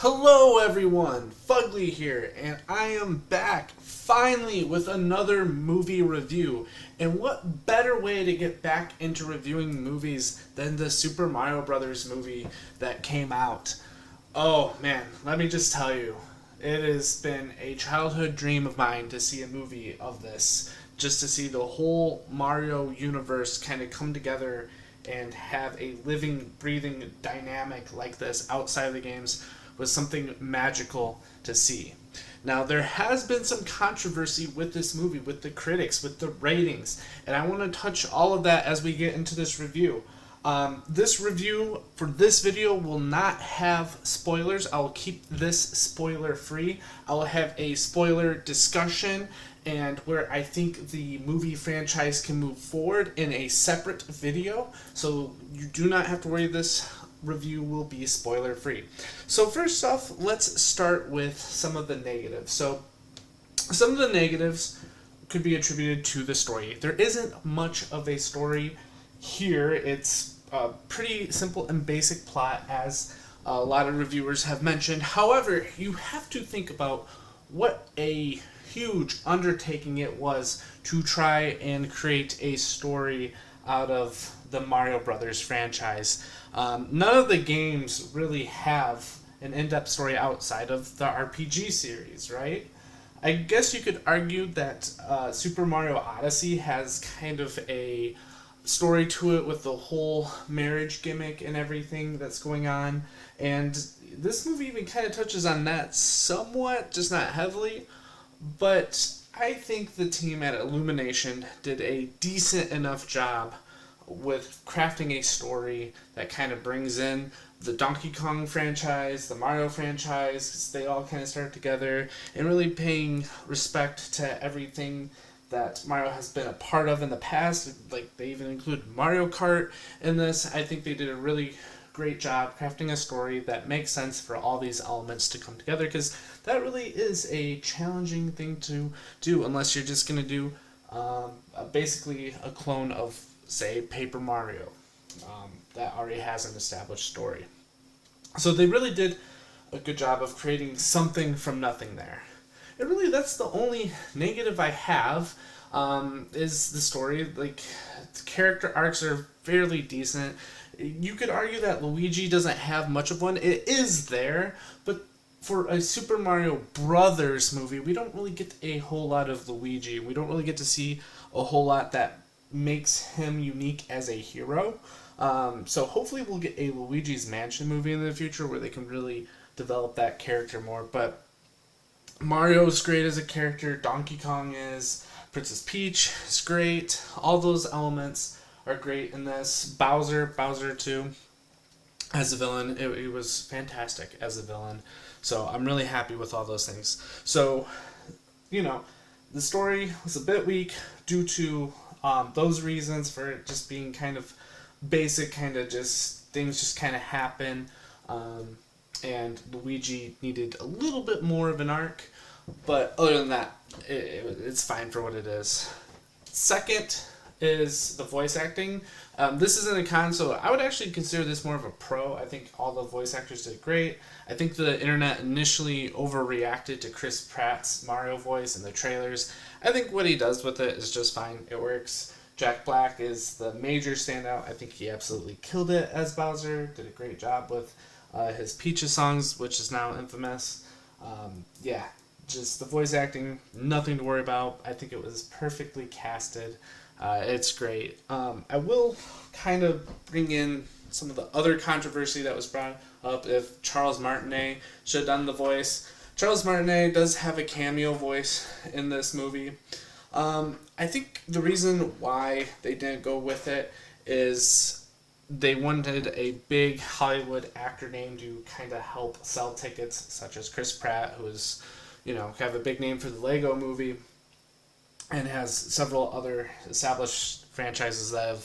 Hello everyone, Fugly here, and I am back finally with another movie review. And what better way to get back into reviewing movies than the Super Mario Brothers movie that came out? Oh man, let me just tell you, it has been a childhood dream of mine to see a movie of this. Just to see the whole Mario universe kind of come together and have a living, breathing dynamic like this outside of the games was something magical to see. Now, there has been some controversy with this movie, with the critics, with the ratings, and I want to touch all of that as we get into this review. This review for this video will not have spoilers. I'll keep this spoiler free. I'll have a spoiler discussion and where I think the movie franchise can move forward in a separate video. So you do not have to worry, this review will be spoiler free. So first off, let's start with some of the negatives. So some of the negatives could be attributed to the story. There isn't much of a story here. It's a pretty simple and basic plot, as a lot of reviewers have mentioned. However, you have to think about what a huge undertaking it was to try and create a story out of the Mario Brothers franchise. None of the games really have an in-depth story outside of the RPG series, right? I guess you could argue that Super Mario Odyssey has kind of a story to it with the whole marriage gimmick and everything that's going on, and this movie even kind of touches on that somewhat, just not heavily. But I think the team at Illumination did a decent enough job with crafting a story that kind of brings in the Donkey Kong franchise, the Mario franchise, 'cause they all kind of start together, and really paying respect to everything that Mario has been a part of in the past. Like, they even include Mario Kart in this. I think they did a really great job crafting a story that makes sense for all these elements to come together, because that really is a challenging thing to do unless you're just going to do basically a clone of, say, Paper Mario that already has an established story. So they really did a good job of creating something from nothing there. And really, that's the only negative I have, is the story. Like, the character arcs are fairly decent. You could argue that Luigi doesn't have much of one. It is there, but for a Super Mario Brothers movie, we don't really get a whole lot of Luigi. We don't really get to see a whole lot that makes him unique as a hero. So hopefully we'll get a Luigi's Mansion movie in the future where they can really develop that character more. But Mario's great as a character. Donkey Kong is. Princess Peach is great. All those elements are great in this. Bowser too, as a villain. It was fantastic as a villain. So I'm really happy with all those things. So, the story was a bit weak due to those reasons, for it just being kind of basic, kind of just things just kind of happen. And Luigi needed a little bit more of an arc. But other than that, it's fine for what it is. Second is the voice acting. This isn't a con, so I would actually consider this more of a pro. I think all the voice actors did great. I think the internet initially overreacted to Chris Pratt's Mario voice in the trailers. I think what he does with it is just fine. It works. Jack Black is the major standout. I think he absolutely killed it as Bowser. Did a great job with his Peaches songs, which is now infamous. Just the voice acting, nothing to worry about. I think it was perfectly casted. It's great. I will kind of bring in some of the other controversy that was brought up if Charles Martinet should have done the voice. Charles Martinet does have a cameo voice in this movie. I think the reason why they didn't go with it is they wanted a big Hollywood actor name to kind of help sell tickets, such as Chris Pratt, who is, kind of a big name for the Lego movie and has several other established franchises that have,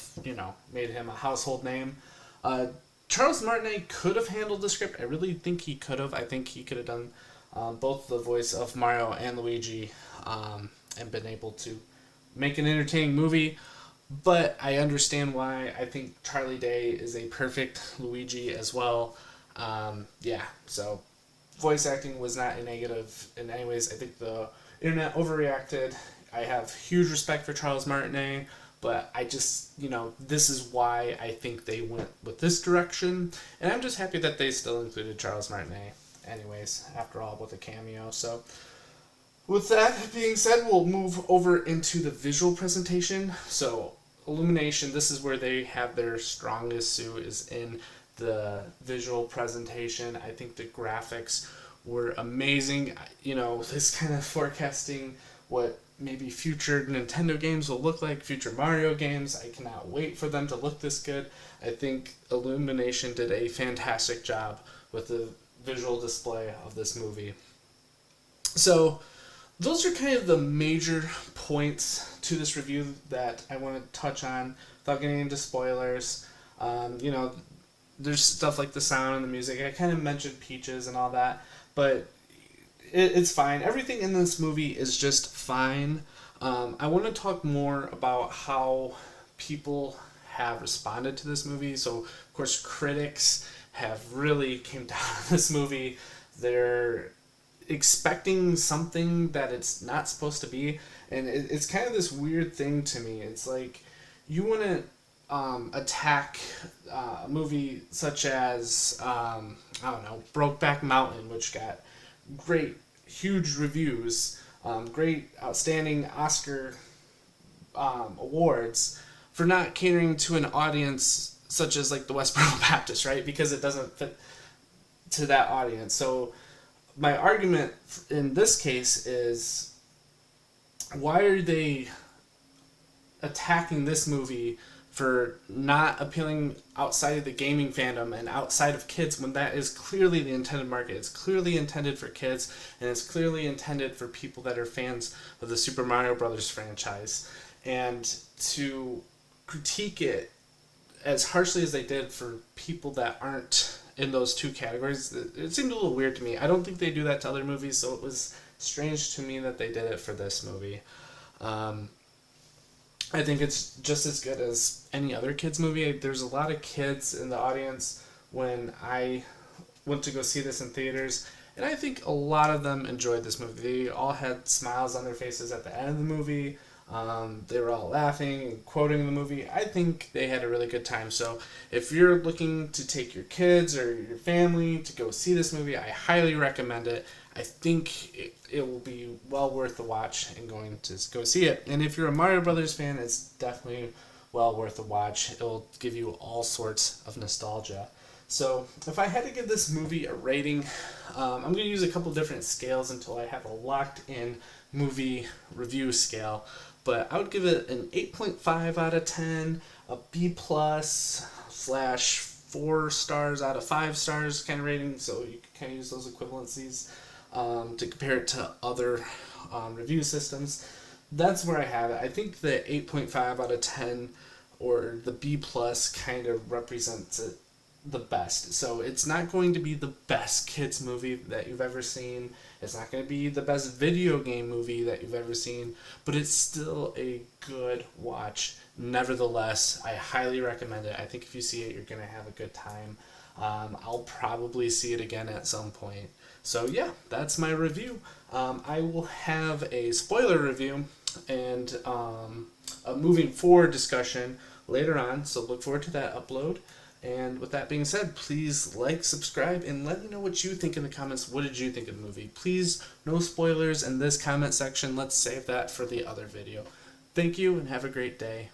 made him a household name. Charles Martinet could have handled the script. I really think he could have. I think he could have done both the voice of Mario and Luigi and been able to make an entertaining movie. But I understand why. I think Charlie Day is a perfect Luigi as well. So voice acting was not a negative in any ways. I think the internet overreacted. I have huge respect for Charles Martinet, but I just, this is why I think they went with this direction, and I'm just happy that they still included Charles Martinet anyways, after all, with a cameo. So with that being said, we'll move over into the visual presentation. So Illumination, this is where they have their strongest suit, is in the visual presentation. I think the graphics were amazing. This kind of forecasting what maybe future Nintendo games will look like, future Mario games. I cannot wait for them to look this good. I think Illumination did a fantastic job with the visual display of this movie. So those are kind of the major points to this review that I want to touch on without getting into spoilers. There's stuff like the sound and the music. I kind of mentioned Peaches and all that, but it's fine. Everything in this movie is just fine. I want to talk more about how people have responded to this movie. So, of course, critics have really came down on this movie. They're expecting something that it's not supposed to be, and it's kind of this weird thing to me. It's like you want to attack a movie such as Brokeback Mountain, which got great, huge reviews, great, outstanding Oscar awards, for not catering to an audience such as like the Westboro Baptist, right? Because it doesn't fit to that audience. So my argument in this case is, why are they attacking this movie for not appealing outside of the gaming fandom and outside of kids, when that is clearly the intended market? It's clearly intended for kids, and it's clearly intended for people that are fans of the Super Mario Brothers franchise. And to critique it as harshly as they did for people that aren't in those two categories, it seemed a little weird to me. I don't think they do that to other movies, so it was strange to me that they did it for this movie. I think it's just as good as any other kids movie. There's a lot of kids in the audience when I went to go see this in theaters, and I think a lot of them enjoyed this movie. They all had smiles on their faces at the end of the movie. They were all laughing and quoting the movie. I think they had a really good time. So if you're looking to take your kids or your family to go see this movie, I highly recommend it. I think it will be well worth the watch and going to go see it. And if you're a Mario Brothers fan, it's definitely well worth the watch. It'll give you all sorts of nostalgia. So if I had to give this movie a rating, I'm going to use a couple different scales until I have a locked-in movie review scale. But I would give it an 8.5 out of 10, a B+ / 4 stars out of 5 stars kind of rating. So you can kind of use those equivalencies to compare it to other review systems. That's where I have it. I think the 8.5 out of 10 or the B+ kind of represents it the best. So it's not going to be the best kids movie that you've ever seen. It's not going to be the best video game movie that you've ever seen, but it's still a good watch. Nevertheless, I highly recommend it. I think if you see it, you're going to have a good time. I'll probably see it again at some point. So yeah, that's my review. I will have a spoiler review and a moving forward discussion later on, so look forward to that upload. And with that being said, please like, subscribe, and let me know what you think in the comments. What did you think of the movie? Please, no spoilers in this comment section. Let's save that for the other video. Thank you, and have a great day.